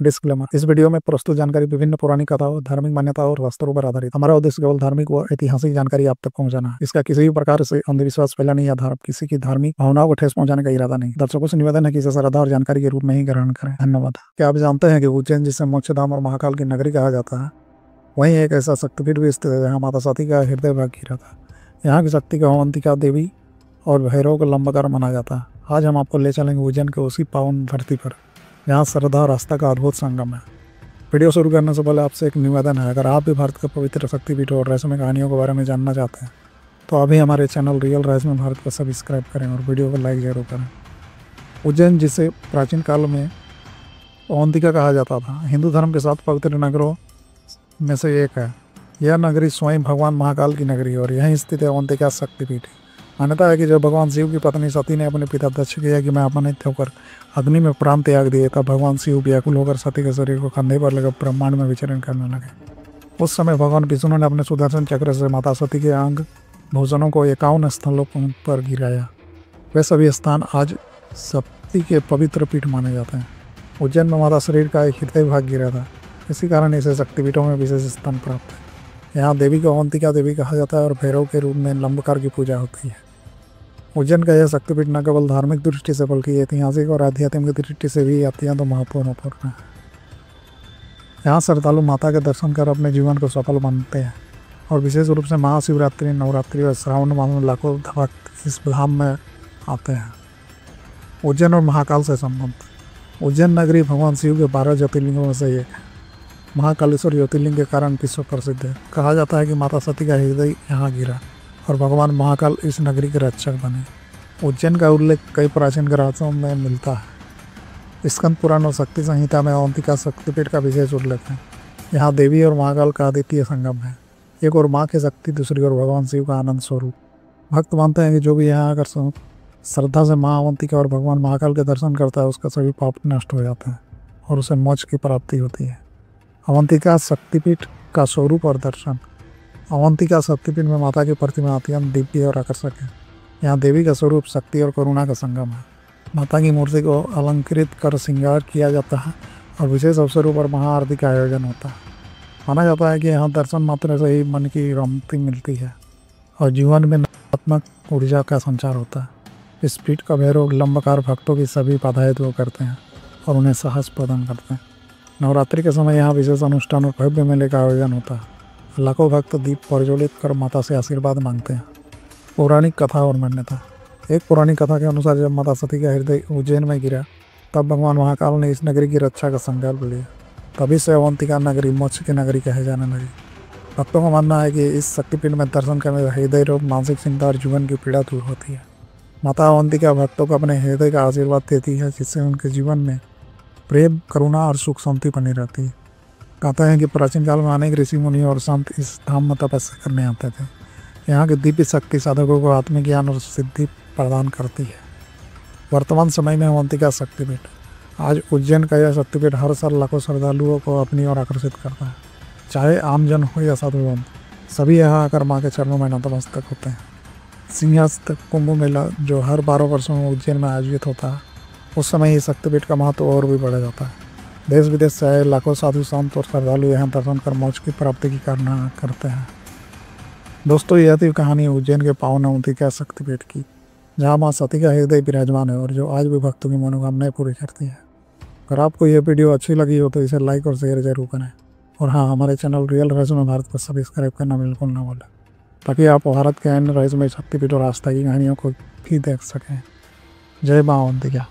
Disclaimer, इस video में प्रस्तुत जानकारी विभिन्न पौराणिक कथाओं, धार्मिक मान्यताओं और वास्तवों पर आधारित। हमारा उद्देश्य केवल धार्मिक व ऐतिहासिक जानकारी आप तक पहुंचाना है। इसका किसी भी प्रकार से अंधविश्वास फैलाने या किसी की धार्मिक भावनाओं को ठेस पहुंचाने का इरादा नहीं। दर्शकों से निवेदन है कि इसे श्रद्धा और जानकारी के रूप में ही ग्रहण करें। धन्यवाद। क्या आप जानते हैं कि उज्जैन, जिसे मोक्षधाम और महाकाल की नगरी कहा जाता है, वहीं एक ऐसा शक्तिपीठ भी स्थित है जहाँ माता सती का हृदय भाग गिरा था। यहाँ की शक्ति को अवंतिका देवी और भैरव को लंबकार माना जाता है। आज हम आपको ले चलेंगे उज्जैन के उसी पावन धरती पर जहाँ श्रद्धा और आस्था का अद्भुत संगम है। वीडियो शुरू करने से पहले आपसे एक निवेदन है, अगर आप भी भारत के पवित्र शक्तिपीठ और रहस्यमय कहानियों के बारे में जानना चाहते हैं तो अभी हमारे चैनल रियल रहस्यमय भारत को सब्सक्राइब करें और वीडियो को लाइक जरूर करें। उज्जैन, जिसे प्राचीन काल में अवंतिका कहा जाता था, हिंदू धर्म के 7 पवित्र नगरों में से एक है। यह नगरी स्वयं भगवान महाकाल की नगरी है और यहीं स्थित है अवंतिका शक्तिपीठ। मान्यता है कि जब भगवान शिव की पत्नी सती ने अपने पिता दक्ष की यज्ञ में अपमानित होकर अग्नि में प्राण त्याग दिए, तब भगवान शिव व्याकुल होकर सती के शरीर को कंधे पर लेकर ब्रह्मांड में विचरण करने लगे। उस समय भगवान विष्णु ने अपने सुदर्शन चक्र से माता सती के अंग भूषणों को 51 स्थलों पर गिराया। वे सभी स्थान आज सती के पवित्र पीठ माने जाते हैं। उज्जैन में माता शरीर का एक हृदय भाग गिरा था, इसी कारण इसे शक्तिपीठों में विशेष स्थान प्राप्त है। यहाँ देवी को अवंतिका देवी कहा जाता है और भैरव के रूप में लंबकार की पूजा होती है। उज्जैन का यह शक्तिपीठ न केवल धार्मिक दृष्टि से बल्कि ऐतिहासिक और आध्यात्मिक दृष्टि से भी अत्यंत महत्वपूर्ण है। यहाँ श्रद्धालु माता के दर्शन कर अपने जीवन को सफल मानते हैं और विशेष रूप से महाशिवरात्रि, नवरात्रि और श्रावण मास में लाखों भक्त इस धाम में आते हैं। उज्जैन और महाकाल से संबंध। उज्जैन नगरी भगवान शिव के 12 ज्योतिर्लिंगों में से एक है। महाकालेश्वर ज्योतिर्लिंग के कारण विश्व प्रसिद्ध है। कहा जाता है कि माता सती का हृदय यहाँ गिरा और भगवान महाकाल इस नगरी के रक्षक बने। उज्जैन का उल्लेख कई प्राचीन ग्रंथों में मिलता है। स्कंद पुराण और शक्ति संहिता में अवंतिका शक्तिपीठ का विशेष उल्लेख है। यहाँ देवी और महाकाल का अद्वितीय संगम है। एक और माँ की शक्ति, दूसरी ओर भगवान शिव का आनंद स्वरूप। भक्त मानते हैं कि जो भी यहाँ आकर श्रद्धा से माँ अवंतिका और भगवान महाकाल के दर्शन करता है, उसका सभी पाप नष्ट हो जाते हैं और उसे मोक्ष की प्राप्ति होती है। अवंतिका शक्तिपीठ का स्वरूप और दर्शन। अवंतिका शक्तिपीठ में माता की प्रतिमा अत्यंत दिव्य और आकर्षक है। यहाँ देवी का स्वरूप शक्ति और करुणा का संगम है। माता की मूर्ति को अलंकृत कर श्रृंगार किया जाता है और विशेष अवसरों पर महाआरती का आयोजन होता है। माना जाता है कि यहाँ दर्शन मात्र से ही मन की शांति मिलती है और जीवन में नकारात्मक ऊर्जा का संचार होता है। इस पीठ का भैरव लंबकार भक्तों की सभी बाधाएं दूर करते हैं और उन्हें साहस प्रदान करते हैं। नवरात्रि के समय यहाँ विशेष अनुष्ठान और भव्य मेले का आयोजन होता है। लाखों भक्त दीप प्रज्वलित कर माता से आशीर्वाद मांगते हैं। पौराणिक कथा और मान्यता। एक पौराणिक कथा के अनुसार जब माता सती का हृदय उज्जैन में गिरा, तब भगवान महाकाल ने इस नगरी की रक्षा का संकल्प लिया। तभी से अवंतिका नगरी मोक्ष की नगरी कहे जाने लगी। भक्तों का मानना है कि इस शक्तिपीठ में दर्शन करने से हृदय रोग, मानसिक चिंता और जीवन की पीड़ा दूर होती है। माता अवंतिका भक्तों को अपने हृदय का आशीर्वाद देती है, जिससे उनके जीवन में प्रेम, करुणा और सुख शांति बनी रहती है। कहते हैं कि प्राचीन काल में अनेक ऋषि मुनि और संत इस धाम में तपस्या करने आते थे। यहाँ की दिव्य शक्ति साधकों को आत्मिक ज्ञान और सिद्धि प्रदान करती है। वर्तमान समय में अवंतिका शक्तिपीठ। आज उज्जैन का यह शक्तिपीठ हर साल लाखों श्रद्धालुओं को अपनी ओर आकर्षित करता है। चाहे आमजन हो या साधु संत, सभी यहाँ आकर माँ के चरणों में नतमस्तक होते हैं। सिंहस्थ कुंभ मेला, जो हर 12 वर्षों में उज्जैन में आयोजित होता है, उस समय इस शक्तिपीठ का महत्व और भी बढ़ जाता है। देश विदेश से आए लाखों साधु संत और श्रद्धालु यहाँ दर्शन कर मोक्ष की प्राप्ति की कामना करते हैं। दोस्तों, यह थी कहानी उज्जैन के पावन अवंतिका शक्तिपीठ की, जहाँ माँ सती का हृदय विराजमान है और जो आज भी भक्तों की मनोकामनाएं पूरी करती है। अगर आपको यह वीडियो अच्छी लगी हो तो इसे लाइक और शेयर जरूर करें। और हाँ, हमारे चैनल रियल रहस्यमय भारत को सब्सक्राइब करना बिल्कुल ना भूलें, ताकि आप भारत के अन्य रहस्यमय शक्तिपीठ और आस्था की कहानियों को भी देख सकें। जय माँ अवंतिका।